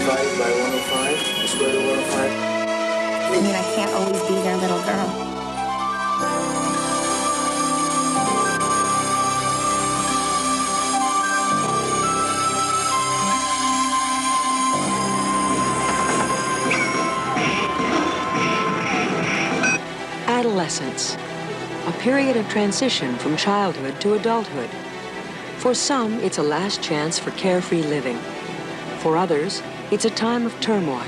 divided by 105, the square root of 105. I mean, I can't always be their little girl. Adolescence, a period of transition from childhood to adulthood. For some, it's a last chance for carefree living. For others, it's a time of turmoil,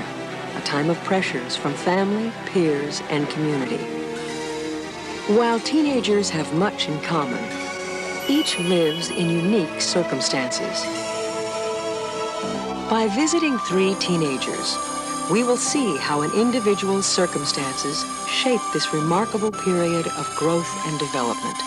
a time of pressures from family, peers, and community. While teenagers have much in common, each lives in unique circumstances. By visiting 3 teenagers, we will see how an individual's circumstances shape this remarkable period of growth and development.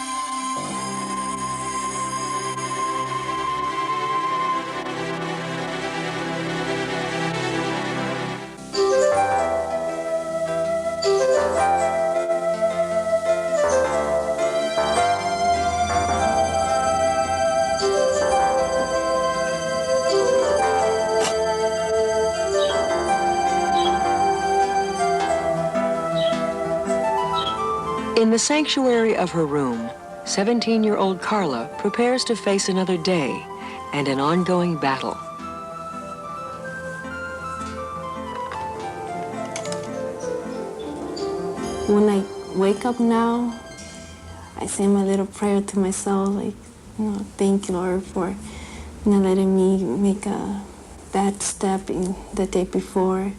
In the sanctuary of her room, 17-year-old Carla prepares to face another day and an ongoing battle. When I wake up now, I say my little prayer to myself, like, thank you, Lord, for not letting me make a bad step in the day before.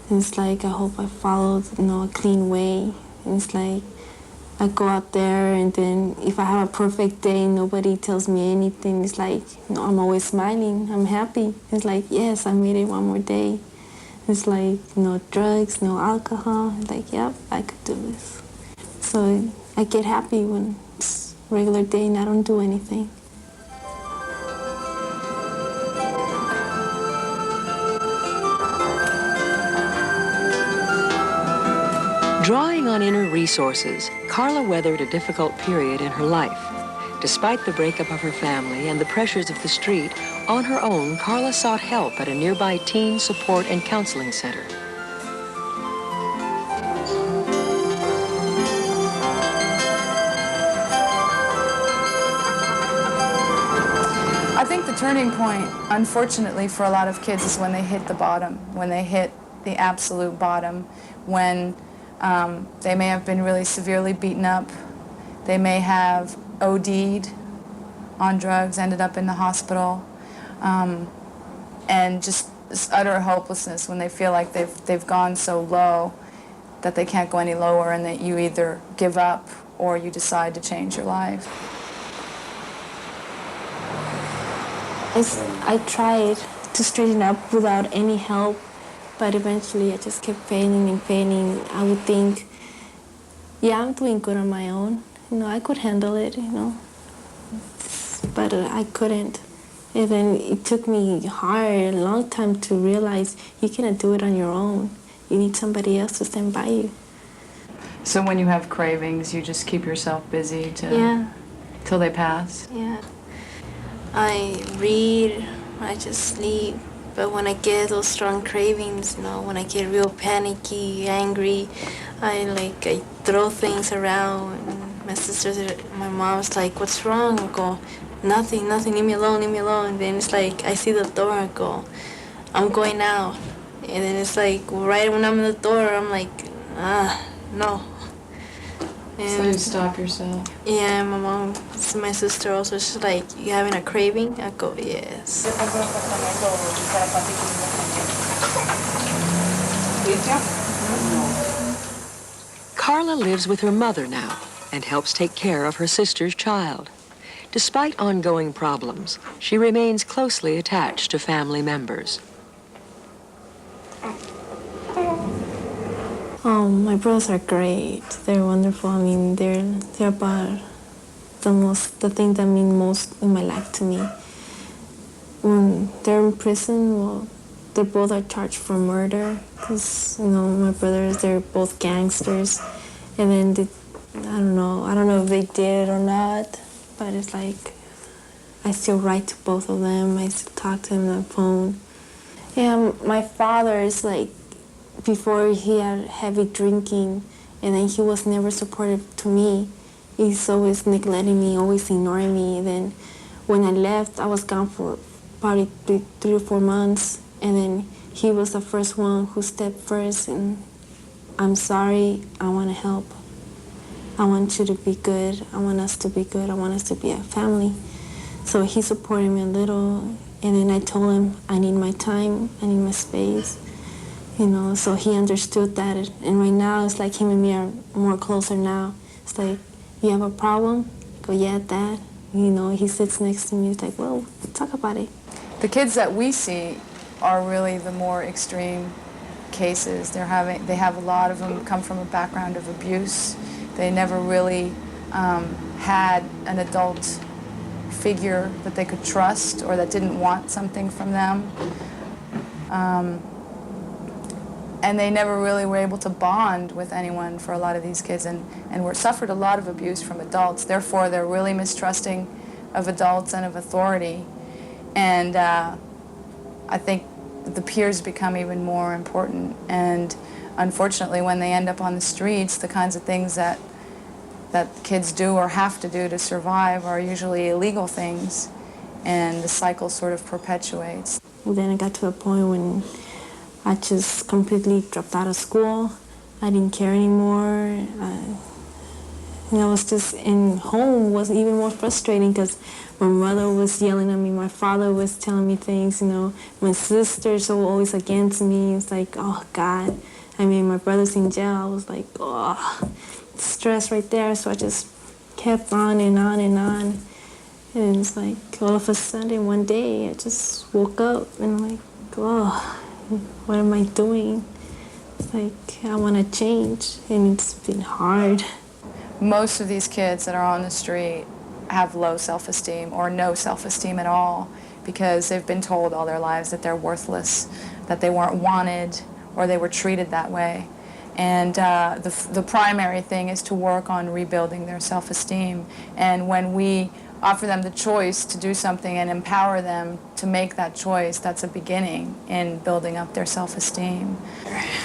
And it's like, I hope I followed, a clean way. And it's like, I go out there, and then if I have a perfect day, nobody tells me anything. It's like, I'm always smiling, I'm happy. It's like, yes, I made it one more day. It's like, no drugs, no alcohol. It's like, yep, I could do this. So I get happy when it's a regular day and I don't do anything. Drawing on inner resources, Carla weathered a difficult period in her life. Despite the breakup of her family and the pressures of the street, on her own, Carla sought help at a nearby teen support and counseling center. I think the turning point, unfortunately for a lot of kids, is when they hit the bottom, when they hit the absolute bottom, when they may have been really severely beaten up. They may have OD'd on drugs, ended up in the hospital, and just this utter hopelessness when they feel like they've gone so low that they can't go any lower, and that you either give up or you decide to change your life. I tried to straighten up without any help. But eventually I just kept failing and failing. I would think, yeah, I'm doing good on my own. I could handle it, But I couldn't. And then it took me a long time to realize you cannot do it on your own. You need somebody else to stand by you. So when you have cravings, you just keep yourself busy till they pass? Yeah. I read, I just sleep. But when I get those strong cravings, when I get real panicky, angry, I throw things around. And my mom's like, what's wrong? I go, nothing, leave me alone. And then it's like, I see the door, I go, I'm going out. And then it's like, right when I'm in the door, I'm like, no. And so you stop yourself? Yeah, my mom, my sister also, she's like, you having a craving? I go, yes. Carla lives with her mother now and helps take care of her sister's child. Despite ongoing problems, she remains closely attached to family members. My brothers are great. They're wonderful. I mean, they're about the thing that mean most in my life to me. When they're in prison, they both are charged for murder because, my brothers, they're both gangsters. And then I don't know if they did or not, but it's like I still write to both of them. I still talk to them on the phone. Yeah, my father is like, before he had heavy drinking, and then he was never supportive to me. He's always neglecting me, always ignoring me. And then when I left, I was gone for probably 3 or 4 months, and then he was the first one who stepped first, and I'm sorry, I want to help. I want you to be good, I want us to be good, I want us to be a family. So he supported me a little, and then I told him I need my time, I need my space, you know, so he understood that. And right now, it's like him and me are more closer now. It's like, you have a problem? I go, yeah, Dad. You know, he sits next to me, he's like, well, talk about it. The kids that we see are really the more extreme cases. They have a lot of them come from a background of abuse. They never really had an adult figure that they could trust or that didn't want something from them. And they never really were able to bond with anyone for a lot of these kids, and suffered a lot of abuse from adults. Therefore, they're really mistrusting of adults and of authority. And I think the peers become even more important. And unfortunately, when they end up on the streets, the kinds of things that kids do or have to do to survive are usually illegal things, and the cycle sort of perpetuates. And then I got to a point when I just completely dropped out of school. I didn't care anymore. I was just in home was even more frustrating because my mother was yelling at me, my father was telling me things, you know, my sisters were always against me. It's like, oh God. I mean, my brother's in jail. I was like, oh, stress right there. So I just kept on and on and on. And it's like all of a sudden one day I just woke up and I'm like, oh, what am I doing? It's like I want to change, and it's been hard. Most of these kids that are on the street have low self-esteem or no self-esteem at all because they've been told all their lives that they're worthless, that they weren't wanted, or they were treated that way. And the primary thing is to work on rebuilding their self-esteem. And when we offer them the choice to do something and empower them to make that choice, that's a beginning in building up their self-esteem.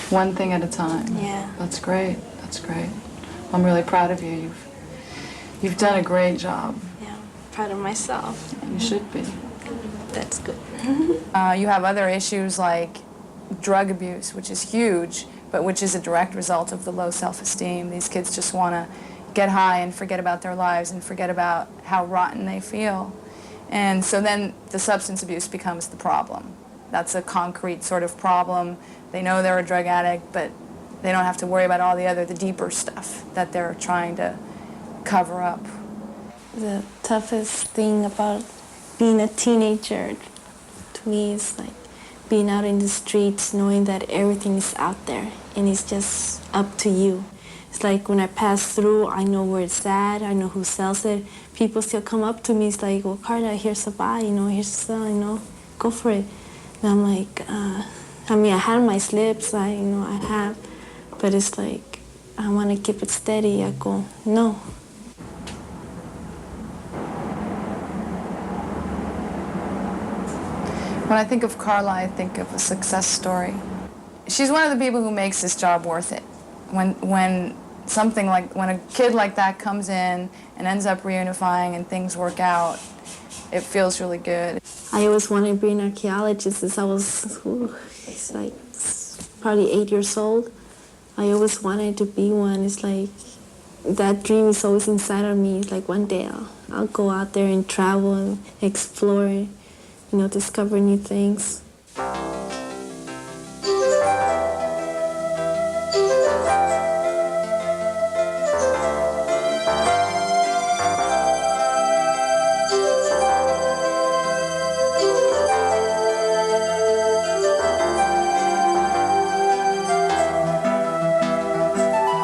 One thing at a time. Yeah. That's great. That's great. I'm really proud of you. You've done a great job. Yeah, I'm proud of myself. You should be. That's good. You have other issues like drug abuse, which is huge, but which is a direct result of the low self-esteem. These kids just want to get high and forget about their lives and forget about how rotten they feel. And so then the substance abuse becomes the problem. That's a concrete sort of problem. They know they're a drug addict, but they don't have to worry about the deeper stuff that they're trying to cover up. The toughest thing about being a teenager to me is like being out in the streets, knowing that everything is out there and it's just up to you. It's like when I pass through, I know where it's at, I know who sells it. People still come up to me, it's like, well, Carla, here's a buy, you know, here's a sell, you know, go for it. And I'm like, I had my slips, I have, but it's like, I want to keep it steady. I go, no. When I think of Carla, I think of a success story. She's one of the people who makes this job worth it. When a kid like that comes in and ends up reunifying and things work out, it feels really good. I always wanted to be an archaeologist since I was it's like probably 8 years old. I always wanted to be one. It's like that dream is always inside of me. It's like one day I'll go out there and travel and explore, you know, discover new things.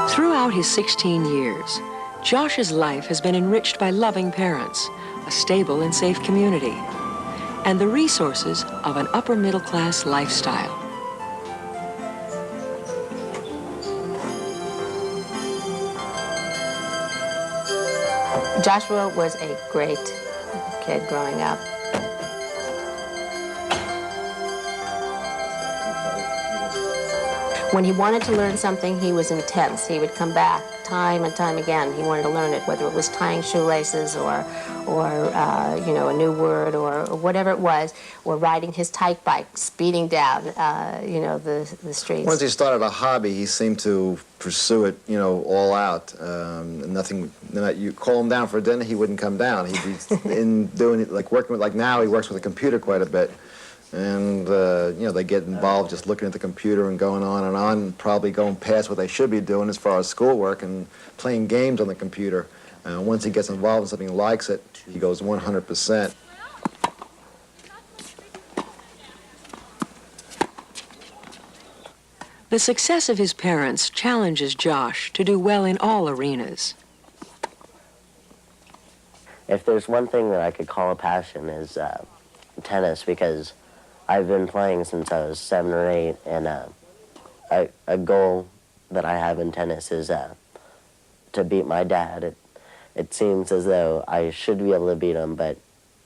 Throughout his 16 years, Josh's life has been enriched by loving parents, a stable and safe community, and the resources of an upper-middle-class lifestyle. Joshua was a great kid growing up. When he wanted to learn something, he was intense. He would come back time and time again. He wanted to learn it, whether it was tying shoelaces or you know, a new word or whatever it was, or riding his tyke bike, speeding down, you know, the streets. Once he started a hobby, he seemed to pursue it, you know, all out. Nothing. You call him down for dinner, he wouldn't come down. He'd be in doing it, like working with, like now he works with a computer quite a bit. And, you know, they get involved just looking at the computer and going on and probably going past what they should be doing as far as schoolwork and playing games on the computer. Once he gets involved in something and likes it, he goes 100%. The success of his parents challenges Josh to do well in all arenas. If there's one thing that I could call a passion is tennis, because I've been playing since I was 7 or 8, and a goal that I have in tennis is to beat my dad. It seems as though I should be able to beat him, but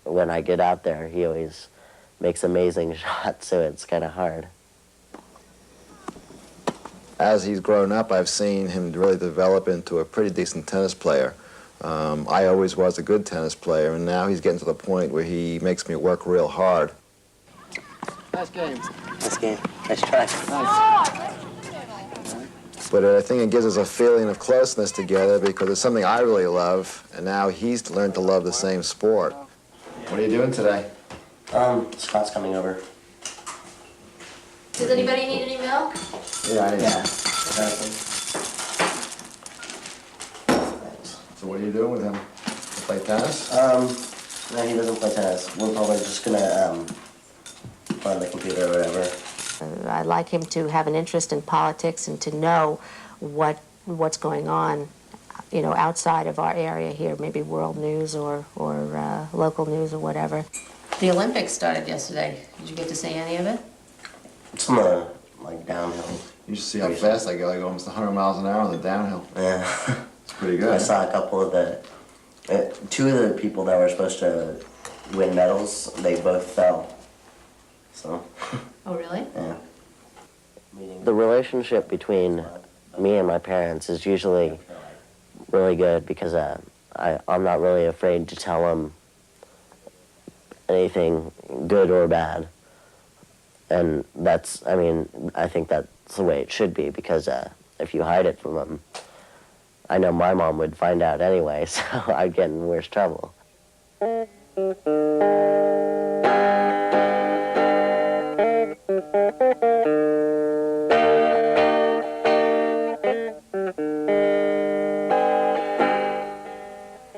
when I get out there, he always makes amazing shots, so it's kind of hard. As he's grown up, I've seen him really develop into a pretty decent tennis player. I always was a good tennis player, and now he's getting to the point where he makes me work real hard. Nice game. Nice game. Nice try. Nice. But I think it gives us a feeling of closeness together because it's something I really love, and now he's learned to love the same sport. What are you doing today? Scott's coming over. Does anybody need any milk? Yeah. So what are you doing with him? Play tennis? No, he doesn't play tennis. We're probably just gonna play on the computer or whatever. I'd like him to have an interest in politics and to know what's going on, you know, outside of our area here, maybe world news or local news or whatever. The Olympics started yesterday. Did you get to see any of it? It's on the, like, downhill. You should see how fast I go. I go almost 100 miles an hour on the downhill. Yeah. It's pretty good. I saw a couple of the, 2 of the people that were supposed to win medals, they both fell. So. Oh, really? Yeah. The relationship between me and my parents is usually really good because I'm not really afraid to tell them anything good or bad. And that's, I mean, I think that's the way it should be because if you hide it from them, I know my mom would find out anyway, so I'd get in worse trouble.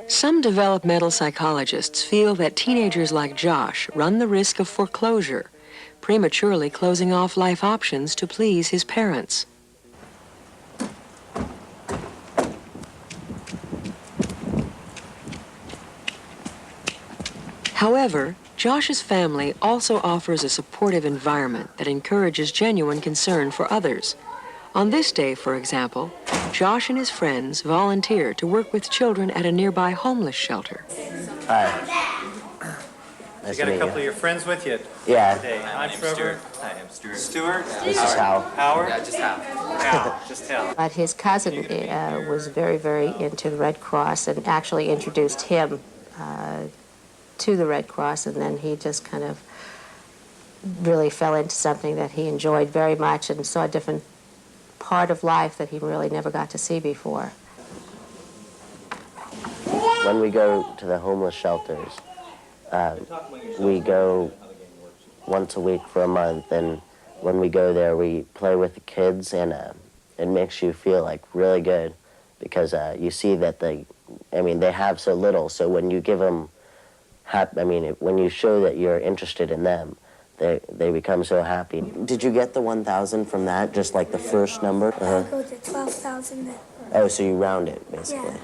Some developmental psychologists feel that teenagers like Josh run the risk of foreclosure, prematurely closing off life options to please his parents. However, Josh's family also offers a supportive environment that encourages genuine concern for others. On this day, for example, Josh and his friends volunteer to work with children at a nearby homeless shelter. Hi. You got a couple of your friends with you Yeah. today. I'm Trevor. Hi, I'm Stuart. Stuart? This is Hal. Howard? Yeah, just Hal. Hal. Just Hal. But his cousin was very, very into the Red Cross and actually introduced him to the Red Cross, and then he just kind of really fell into something that he enjoyed very much and saw a different part of life that he really never got to see before. When we go to the homeless shelters, we go once a week for a month, and when we go there, we play with the kids, and it makes you feel like really good because you see that they have so little, so when you give them, when you show that you're interested in them, they become so happy. Did you get the 1,000 from that, just like the first number? I go to 12,000 then. Oh, so you round it, basically.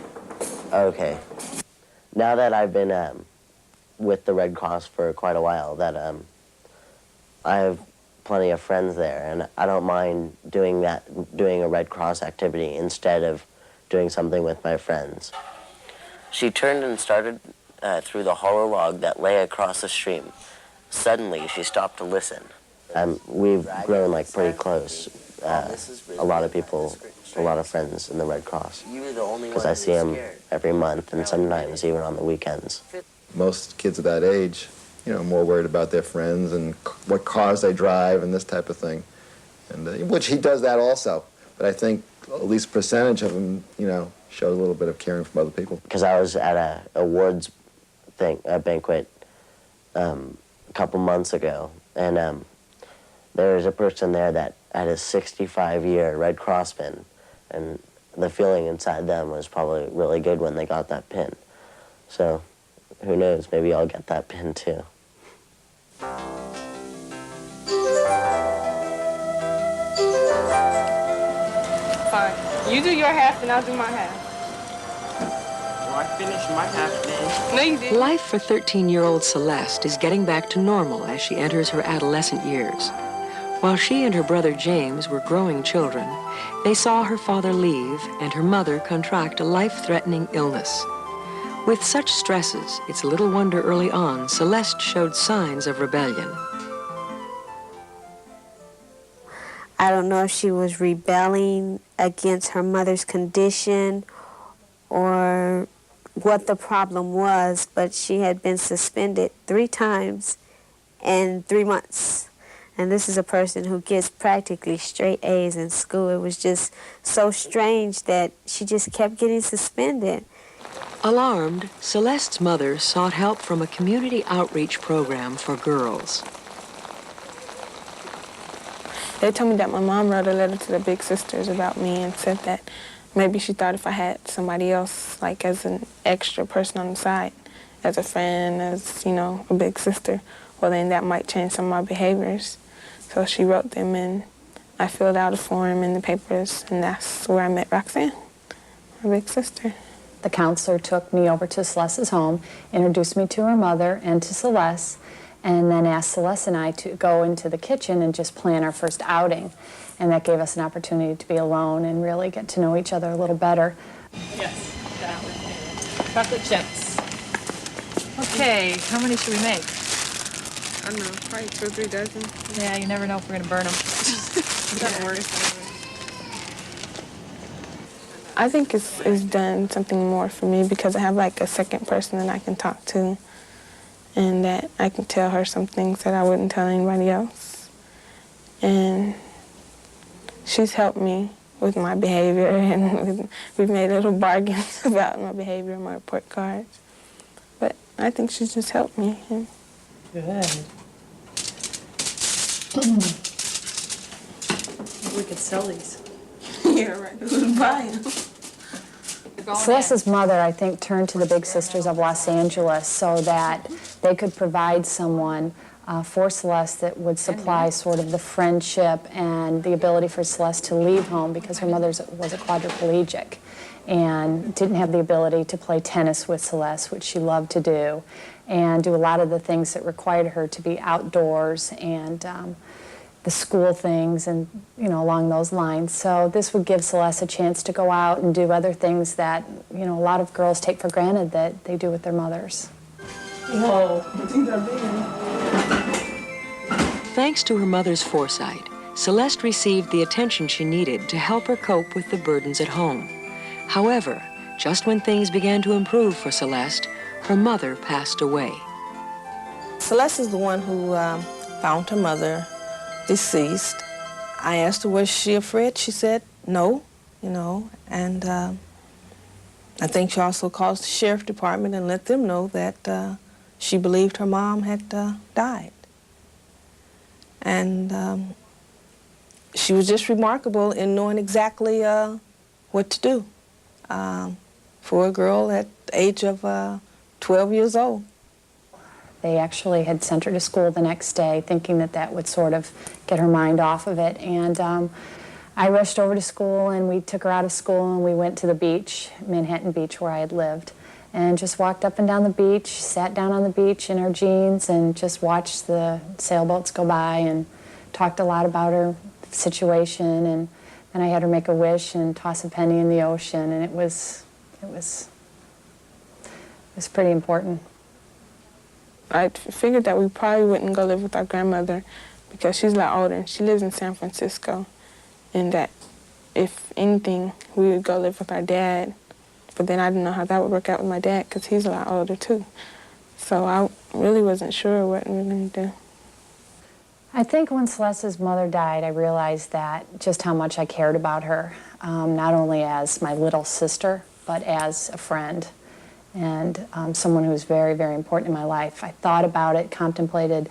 Yeah. Okay. Now that I've been with the Red Cross for quite a while, that I have plenty of friends there, and I don't mind doing a Red Cross activity instead of doing something with my friends. She turned and started through the hollow log that lay across the stream. Suddenly, she stopped to listen. We've grown like pretty close a lot of people, a lot of friends in the Red Cross. Because I see them every month and sometimes even on the weekends. Most kids of that age, you know, more worried about their friends and what cars they drive and this type of thing. And which he does that also. But I think at least percentage of them, you know, shows a little bit of caring from other people. Because I was at a awards banquet a couple months ago, and there was a person there that had a 65-year Red Cross pin, and the feeling inside them was probably really good when they got that pin. So who knows, maybe I'll get that pin too. Fine. You do your half and I'll do my half. Well, I finished my half then. No, you didn't. Life for 13-year-old Celeste is getting back to normal as she enters her adolescent years. While she and her brother James were growing children, they saw her father leave and her mother contract a life-threatening illness. With such stresses, it's little wonder early on Celeste showed signs of rebellion. I don't know if she was rebelling against her mother's condition or what the problem was, but she had been suspended 3 times in 3 months. And this is a person who gets practically straight A's in school. It was just so strange that she just kept getting suspended. Alarmed, Celeste's mother sought help from a community outreach program for girls. They told me that my mom wrote a letter to the big sisters about me and said that maybe she thought if I had somebody else, like as an extra person on the side, as a friend, as, you know, a big sister, well then that might change some of my behaviors. So she wrote them and I filled out a form in the papers, and that's where I met Roxanne, my big sister. The counselor took me over to Celeste's home, introduced me to her mother and to Celeste, and then asked Celeste and I to go into the kitchen and just plan our first outing. And that gave us an opportunity to be alone and really get to know each other a little better. Yes, that was chocolate chips. Okay, how many should we make? I don't know, probably 2 or 3 dozen. Yeah, you never know if we're gonna burn them. That works. I think it's done something more for me because I have like a second person that I can talk to, and that I can tell her some things that I wouldn't tell anybody else. And she's helped me with my behavior, and we've made little bargains about my behavior and my report cards. But I think she's just helped me. And Good. We could sell these. yeah, right. Who's buying them? Celeste's mother, I think, turned to the Big Sisters of Los Angeles so that they could provide someone for Celeste that would supply sort of the friendship and the ability for Celeste to leave home, because her mother was a quadriplegic and didn't have the ability to play tennis with Celeste, which she loved to do, and do a lot of the things that required her to be outdoors and the school things and, you know, along those lines. So this would give Celeste a chance to go out and do other things that, you know, a lot of girls take for granted that they do with their mothers. Whoa, these are big. Thanks to her mother's foresight, Celeste received the attention she needed to help her cope with the burdens at home. However, just when things began to improve for Celeste, her mother passed away. Celeste is the one who found her mother deceased. I asked her, was she afraid? She said no, you know, and I think she also called the sheriff department and let them know that she believed her mom had died. And she was just remarkable in knowing exactly what to do for a girl at the age of 12 years old. They actually had sent her to school the next day, thinking that that would sort of get her mind off of it. And I rushed over to school, and we took her out of school, and we went to the beach, Manhattan Beach, where I had lived, and just walked up and down the beach, sat down on the beach in our jeans, and just watched the sailboats go by and talked a lot about her situation. And then I had her make a wish and toss a penny in the ocean, and it was pretty important. I figured that we probably wouldn't go live with our grandmother because she's a lot older and she lives in San Francisco. and that if anything, we would go live with our dad. But then I didn't know how that would work out with my dad because he's a lot older too. So I really wasn't sure what we were going to do. I think when Celeste's mother died, I realized that just how much I cared about her, not only as my little sister, but as a friend and someone who was very, very important in my life. I thought about it, contemplated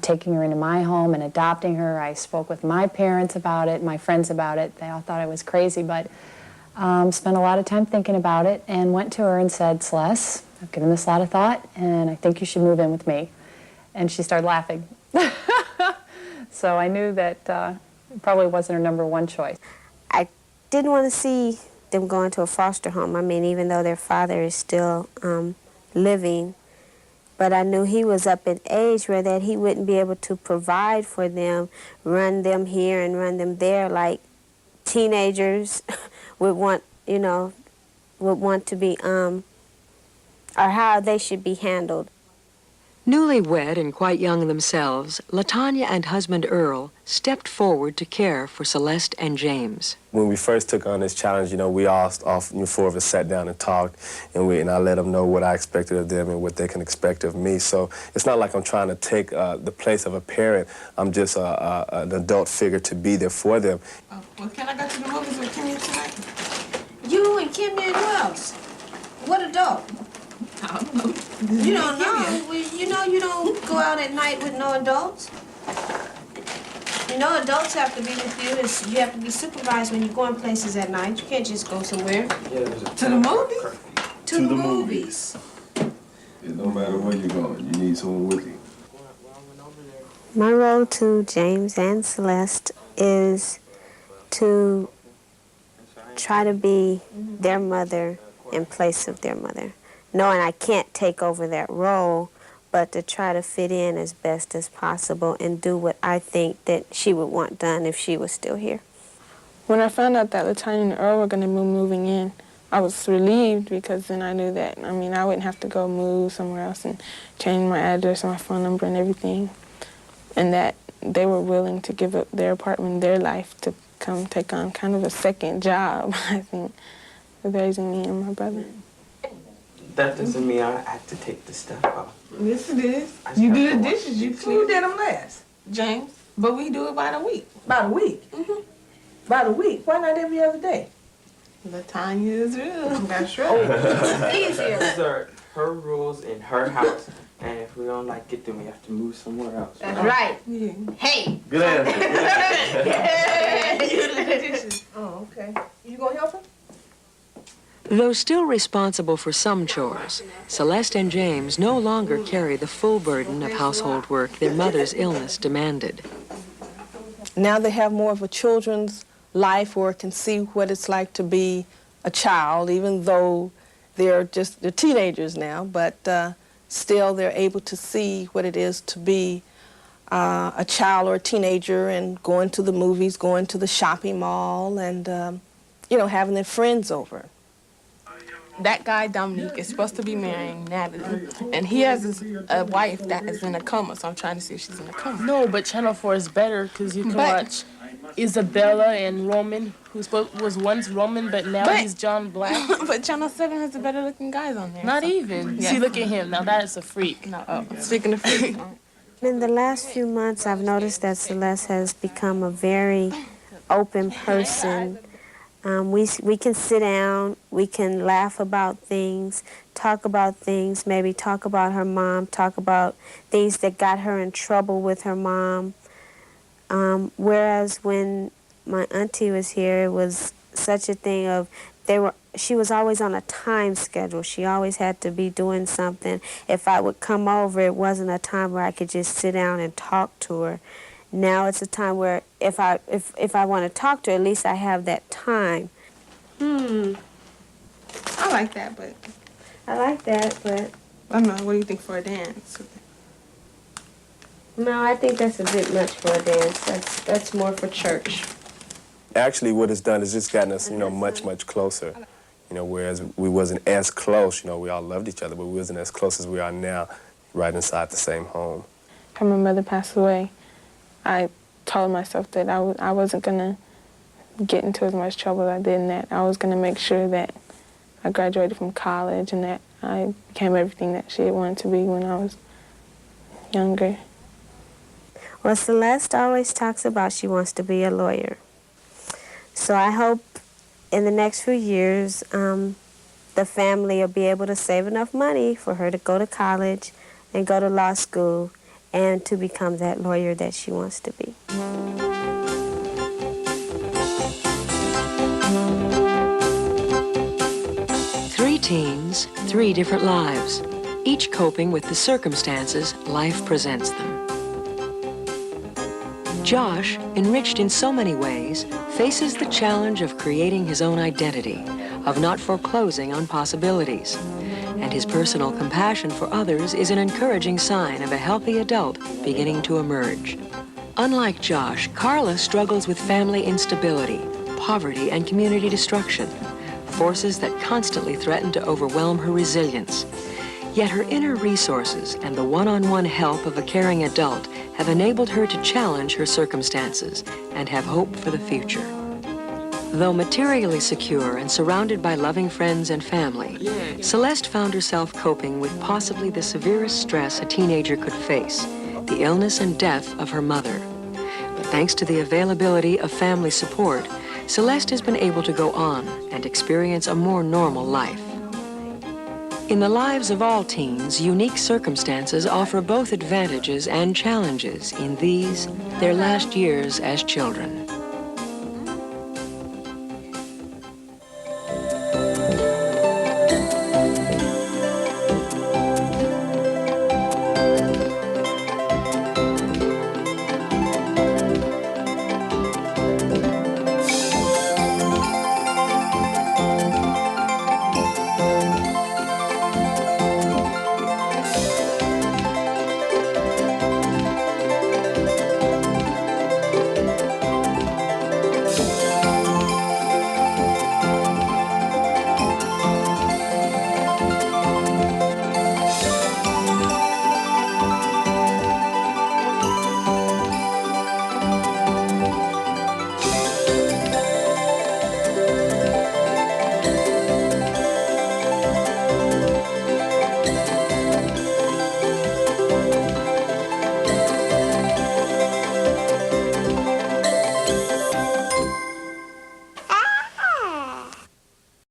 taking her into my home and adopting her. I spoke with my parents about it, my friends about it. They all thought I was crazy, but spent a lot of time thinking about it and went to her and said, Celeste, I've given this a lot of thought, and I think you should move in with me. And she started laughing. So I knew that it probably wasn't her #1 choice. I didn't want to see them go into a foster home. I mean, even though their father is still living, but I knew he was up in age where that he wouldn't be able to provide for them, run them here and run them there like teenagers would want, you know, would want to be, or how they should be handled. Newlywed and quite young themselves, LaTanya and husband Earl stepped forward to care for Celeste and James. When we first took on this challenge, you know, we all, four of us sat down and talked, and I let them know what I expected of them and what they can expect of me. So it's not like I'm trying to take the place of a parent. I'm just an adult figure to be there for them. Well, can I go to the movies with Kimmy tonight? You and Kimmy and who else? What adult? I don't know. You don't know. Well, you know you don't go out at night with no adults. You know adults have to be with you. You have to be supervised when you're going places at night. You can't just go somewhere. To the movies? To the movies. No matter where you're going, you need someone with you. My role to James and Celeste is to try to be their mother in place of their mother. Knowing I can't take over that role, but to try to fit in as best as possible and do what I think that she would want done if she was still here. When I found out that LaTanya and Earl were going to be moving in, I was relieved because then I knew that, I mean, I wouldn't have to go move somewhere else and change my address and my phone number and everything, and that they were willing to give up their apartment, their life, to come take on kind of a second job, I think, with raising me and my brother. That doesn't mean I have to take the stuff off. Yes, it is. You do the dishes. You did them last, James. But we do it by the week. About a week? Mm-hmm. About a week? Why not every other day? LaTanya is real. That's right. It's easier. These are her rules in her house, and if we don't like it, then we have to move somewhere else. That's right. Yeah. Hey. Good answer. You do the dishes. Oh, okay. You gonna help him? Though still responsible for some chores, Celeste and James no longer carry the full burden of household work their mother's illness demanded. Now they have more of a children's life where can see what it's like to be a child, even though they're teenagers now, but still they're able to see what it is to be a child or a teenager and going to the movies, going to the shopping mall, and, you know, having their friends over. That guy, Dominique, is supposed to be marrying Natalie, and he has a wife that is in a coma, so I'm trying to see if she's in a coma. No, but Channel 4 is better because you can watch Isabella and Roman, who was once Roman, but now he's John Black. But Channel 7 has the better-looking guys on there. Not even. Yeah. See, look at him. Now that is a freak. No, speaking of freaks. In the last few months, I've noticed that Celeste has become a very open person. We can sit down, we can laugh about things, talk about things, maybe talk about her mom, talk about things that got her in trouble with her mom. Whereas when my auntie was here, it was such a thing of she was always on a time schedule. She always had to be doing something. If I would come over, it wasn't a time where I could just sit down and talk to her. Now it's a time where if I want to talk to her, at least I have that time. I like that, but... I like that, but... I don't know, what do you think for a dance? No, I think that's a bit much for a dance. That's more for church. Actually, what it's done is just gotten us, you know, much, much closer. You know, whereas we wasn't as close, you know, we all loved each other, but we wasn't as close as we are now, right inside the same home. When my mother passed away, I told myself that I wasn't going to get into as much trouble as I did, and that I was going to make sure that I graduated from college and that I became everything that she had wanted to be when I was younger. Well, Celeste always talks about she wants to be a lawyer. So I hope in the next few years the family will be able to save enough money for her to go to college and go to law school and to become that lawyer that she wants to be. Three teens, three different lives, each coping with the circumstances life presents them. Josh, enriched in so many ways, faces the challenge of creating his own identity, of not foreclosing on possibilities. And his personal compassion for others is an encouraging sign of a healthy adult beginning to emerge. Unlike Josh, Carla struggles with family instability, poverty, and community destruction, forces that constantly threaten to overwhelm her resilience. Yet her inner resources and the one-on-one help of a caring adult have enabled her to challenge her circumstances and have hope for the future. Though materially secure and surrounded by loving friends and family, Celeste found herself coping with possibly the severest stress a teenager could face, the illness and death of her mother. But thanks to the availability of family support, Celeste has been able to go on and experience a more normal life. In the lives of all teens, unique circumstances offer both advantages and challenges in these, their last years as children.